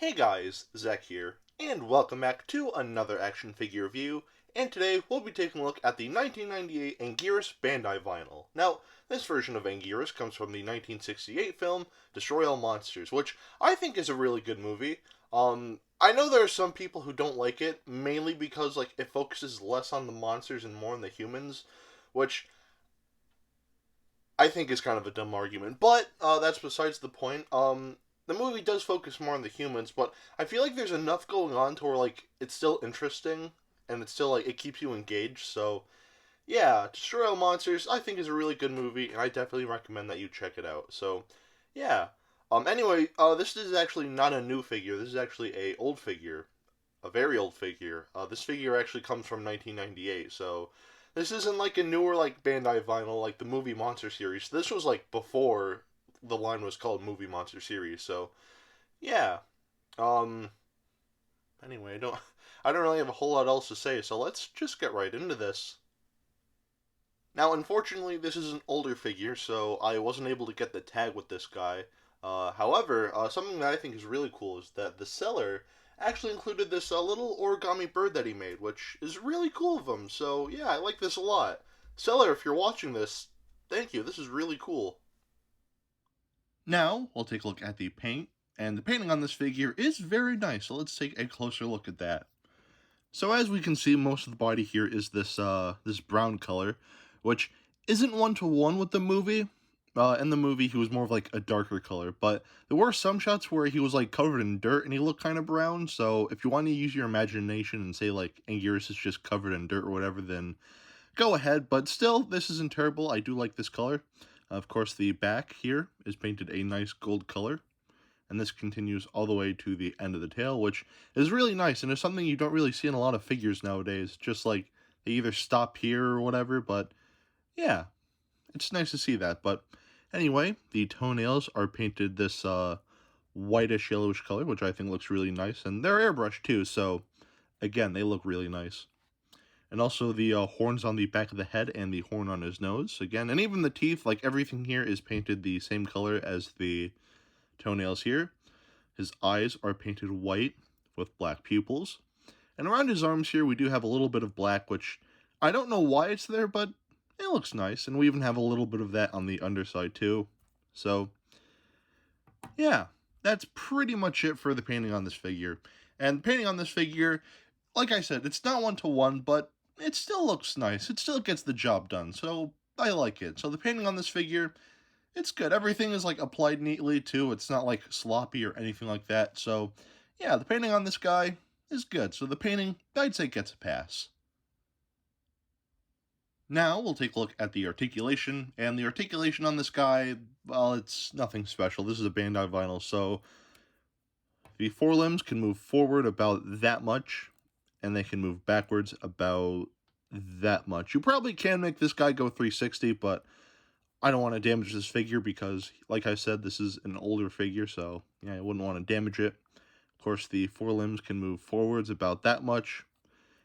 Hey guys, Zack here, and welcome back to another action figure review, and today we'll be taking a look at the 1998 Anguirus Bandai Vinyl. Now, this version of Anguirus comes from the 1968 film Destroy All Monsters, which I think is a really good movie. I know there are some people who don't like it, mainly because it focuses less on the monsters and more on the humans, which I think is kind of a dumb argument, but that's besides the point. The movie does focus more on the humans, but I feel like there's enough going on to where it's still interesting and it's still it keeps you engaged. So yeah, Destroy All Monsters I think is a really good movie, and I definitely recommend that you check it out. So yeah. Anyway, this is actually not a new figure. This is actually a old figure, a very old figure. This figure actually comes from 1998, so this isn't like a newer Bandai Vinyl like the movie Monster series. This was before the line was called Movie Monster series. So yeah. Um. Anyway, I don't really have a whole lot else to say. So let's just get right into this. Now, unfortunately, this is an older figure, so I wasn't able to get the tag with this guy. However, something that I think is really cool is that the seller actually included this little origami bird that he made, which is really cool of him. So yeah, I like this a lot. Seller, if you're watching this, thank you. This is really cool. Now, we'll take a look at the paint, and the painting on this figure is very nice, so let's take a closer look at that. So as we can see, most of the body here is this brown color, which isn't one-to-one with the movie. In the movie, he was more of a darker color, but there were some shots where he was covered in dirt and he looked kind of brown. So if you want to use your imagination and say Anguirus is just covered in dirt or whatever, then go ahead. But still, this isn't terrible. I do like this color. Of course, the back here is painted a nice gold color, and this continues all the way to the end of the tail, which is really nice, and is something you don't really see in a lot of figures nowadays. Just they either stop here or whatever, but yeah, it's nice to see that. But anyway, the toenails are painted this whitish yellowish color, which I think looks really nice, and they're airbrushed too, so again, they look really nice. And also the horns on the back of the head and the horn on his nose, again, and even the teeth, everything here is painted the same color as the toenails here. His eyes are painted white with black pupils. And around his arms here, we do have a little bit of black, which I don't know why it's there, but it looks nice. And we even have a little bit of that on the underside too. So, yeah, that's pretty much it for the painting on this figure. And painting on this figure, like I said, it's not one-to-one, but it still looks nice. It still gets the job done, so I like it. So the painting on this figure, it's good. Everything is applied neatly too. It's not sloppy or anything like that. So yeah, the painting on this guy is good. So the painting, I'd say, gets a pass. Now we'll take a look at the articulation, and the articulation on this guy, well, it's nothing special. This is a Bandai Vinyl, so the forelimbs can move forward about that much, and they can move backwards about that much. You probably can make this guy go 360, but I don't want to damage this figure because, like I said, this is an older figure, so yeah, I wouldn't want to damage it. Of course, the forelimbs can move forwards about that much.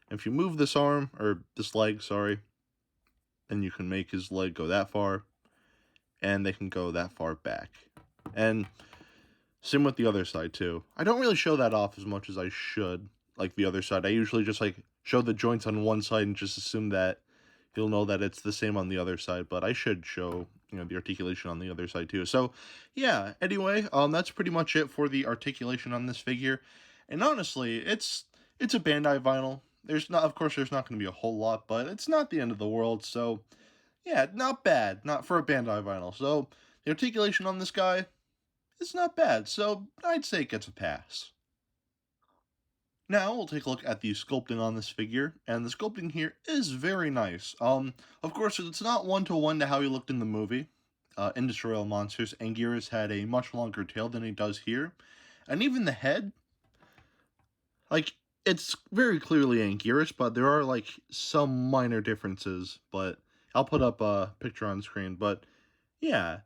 If you move this arm, or this leg, sorry, then you can make his leg go that far, and they can go that far back. And same with the other side, too. I don't really show that off as much as I should, like the other side. I usually just, show the joints on one side and just assume that you'll know that it's the same on the other side, but I should show, the articulation on the other side too. So, yeah, anyway, that's pretty much it for the articulation on this figure. And honestly, it's a Bandai Vinyl. Of course, there's not going to be a whole lot, but it's not the end of the world, so, yeah, not bad, not for a Bandai Vinyl. So, the articulation on this guy, it's not bad, so I'd say it gets a pass. Now, we'll take a look at the sculpting on this figure, and the sculpting here is very nice. Of course, it's not one-to-one to how he looked in the movie. In Destroy All Monsters, Anguirus had a much longer tail than he does here. And even the head, it's very clearly Anguirus, but there are, some minor differences, but I'll put up a picture on screen, but yeah.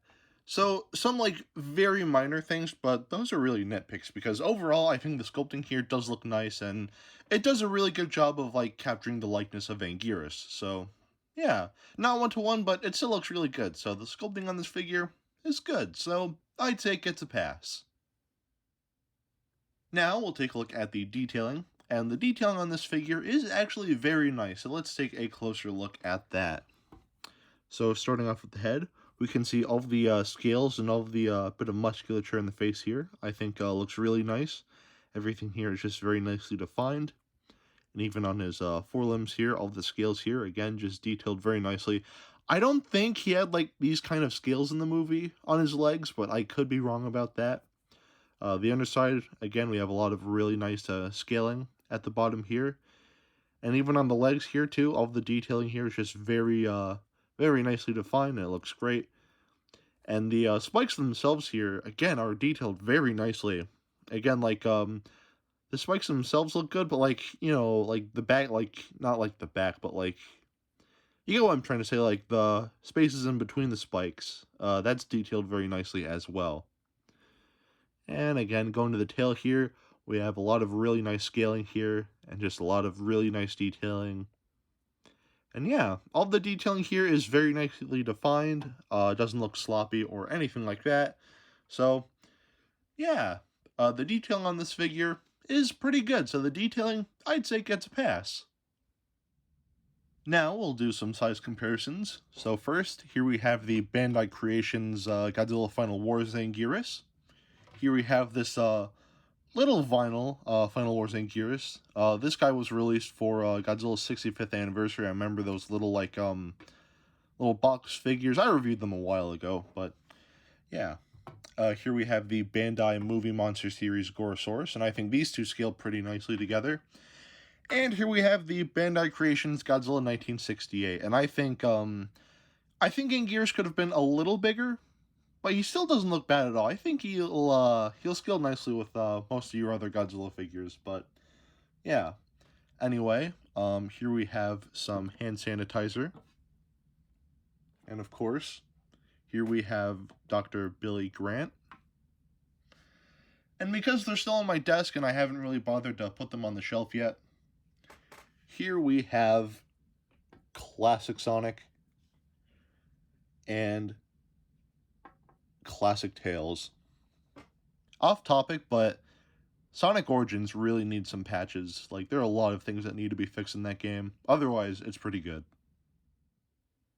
So, some, very minor things, but those are really nitpicks, because overall, I think the sculpting here does look nice, and it does a really good job of, capturing the likeness of Anguirus. So, yeah, not one-to-one, but it still looks really good. So, the sculpting on this figure is good, so I'd say it gets a pass. Now we'll take a look at the detailing, and the detailing on this figure is actually very nice, so let's take a closer look at that. So starting off with the head, we can see all of the scales and all of the bit of musculature in the face here. I think looks really nice. Everything here is just very nicely defined. And even on his forelimbs here, all the scales here, again, just detailed very nicely. I don't think he had, like, these kind of scales in the movie on his legs, but I could be wrong about that. The underside, again, we have a lot of really nice scaling at the bottom here. And even on the legs here, too, all of the detailing here is just very nicely defined, and it looks great. And the spikes themselves here, again, are detailed very nicely. Again, like, the spikes themselves look good, but, like, you know, like, the back, like, not like the back, but, like, you get what I'm trying to say, like, the spaces in between the spikes, that's detailed very nicely as well. And again, going to the tail here, we have a lot of really nice scaling here, and just a lot of really nice detailing. And yeah, all the detailing here is very nicely defined, doesn't look sloppy or anything like that. So, yeah, the detailing on this figure is pretty good, so the detailing, I'd say, gets a pass. Now we'll do some size comparisons. So first, here we have the Bandai Creations Godzilla Final Wars Anguirus. Here we have this little vinyl Final Wars Anguirus. This guy was released for Godzilla's 65th anniversary. I remember those little like little box figures. I reviewed them a while ago, but yeah. Here we have the Bandai Movie Monster Series Gorosaurus, and I think these two scale pretty nicely together. And here we have the Bandai Creations Godzilla 1968, and I think Anguirus could have been a little bigger, but he still doesn't look bad at all. I think he'll scale nicely with most of your other Godzilla figures, but yeah. Anyway, here we have some hand sanitizer, and of course, here we have Dr. Billy Grant. And because they're still on my desk and I haven't really bothered to put them on the shelf yet, here we have Classic Sonic and Classic Tails. Off topic, but Sonic Origins really needs some patches. Like, there are a lot of things that need to be fixed in that game. Otherwise, it's pretty good.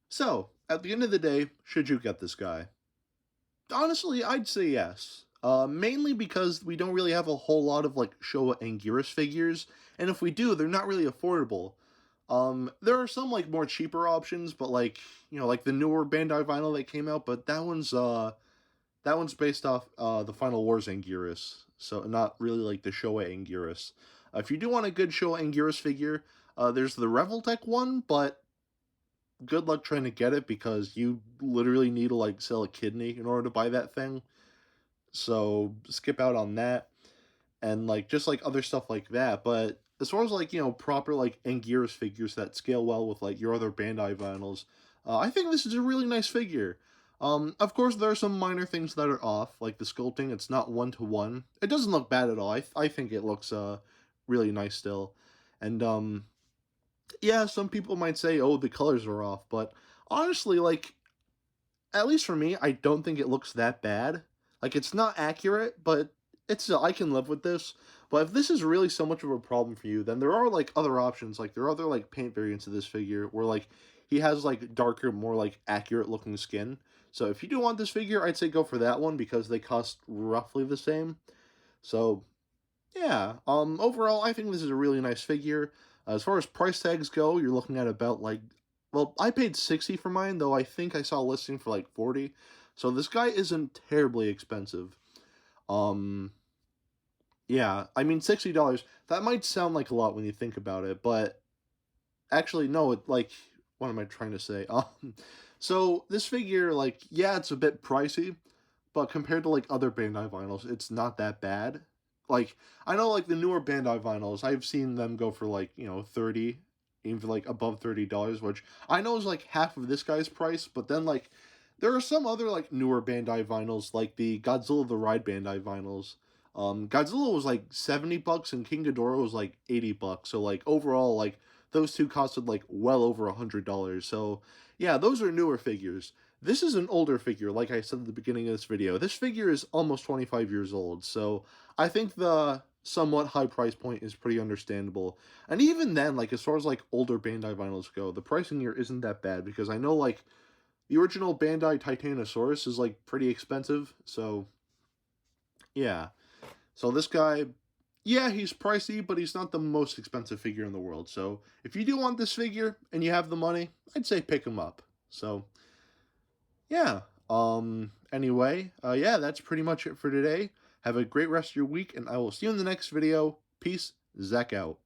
So, at the end of the day, should you get this guy? Honestly, I'd say yes. Mainly because we don't really have a whole lot of, like, Showa Anguirus figures, and if we do, they're not really affordable. There are some, like, more cheaper options, but, like, you know, like the newer Bandai Vinyl that came out, but that one's based off, the Final Wars Anguirus, so not really, like, the Showa Anguirus. If you do want a good Showa Anguirus figure, there's the Revoltech one, but good luck trying to get it, because you literally need to, like, sell a kidney in order to buy that thing. So, skip out on that, and, like, just, like, other stuff like that, but as far as, like, you know, proper, like, Anguirus figures that scale well with, like, your other Bandai Vinyls, I think this is a really nice figure. Of course, there are some minor things that are off, like the sculpting. It's not one-to-one. It doesn't look bad at all. I think it looks, really nice still. And, yeah, some people might say, oh, the colors are off, but honestly, like, at least for me, I don't think it looks that bad. Like, it's not accurate, but it's still, I can live with this. But if this is really so much of a problem for you, then there are, like, other options. Like, there are other, like, paint variants of this figure where, like, he has, like, darker, more, like, accurate-looking skin. So if you do want this figure, I'd say go for that one, because they cost roughly the same. So, yeah. Overall, I think this is a really nice figure. As far as price tags go, you're looking at about, like, well, I paid 60 for mine, though I think I saw a listing for, like, 40. So this guy isn't terribly expensive. Yeah, I mean, $60, that might sound like a lot when you think about it, but actually, no, like, what am I trying to say? So this figure, like, yeah, it's a bit pricey, but compared to, like, other Bandai Vinyls, it's not that bad. Like, I know, like, the newer Bandai Vinyls, I've seen them go for, like, you know, 30, even, like, above $30, which I know is, like, half of this guy's price, but then, like, there are some other, like, newer Bandai Vinyls, like the Godzilla the Ride Bandai Vinyls. Godzilla was, like, $70, and King Ghidorah was, like, $80, so, like, overall, like, those two costed, like, well over $100, so, yeah, those are newer figures. This is an older figure, like I said at the beginning of this video. This figure is almost 25 years old, so I think the somewhat high price point is pretty understandable. And even then, like, as far as, like, older Bandai vinyls go, the pricing here isn't that bad, because I know, like, the original Bandai Titanosaurus is, like, pretty expensive, so, yeah. So this guy, yeah, he's pricey, but he's not the most expensive figure in the world. So if you do want this figure and you have the money, I'd say pick him up. So yeah. Anyway, yeah, that's pretty much it for today. Have a great rest of your week, and I will see you in the next video. Peace. Zack out.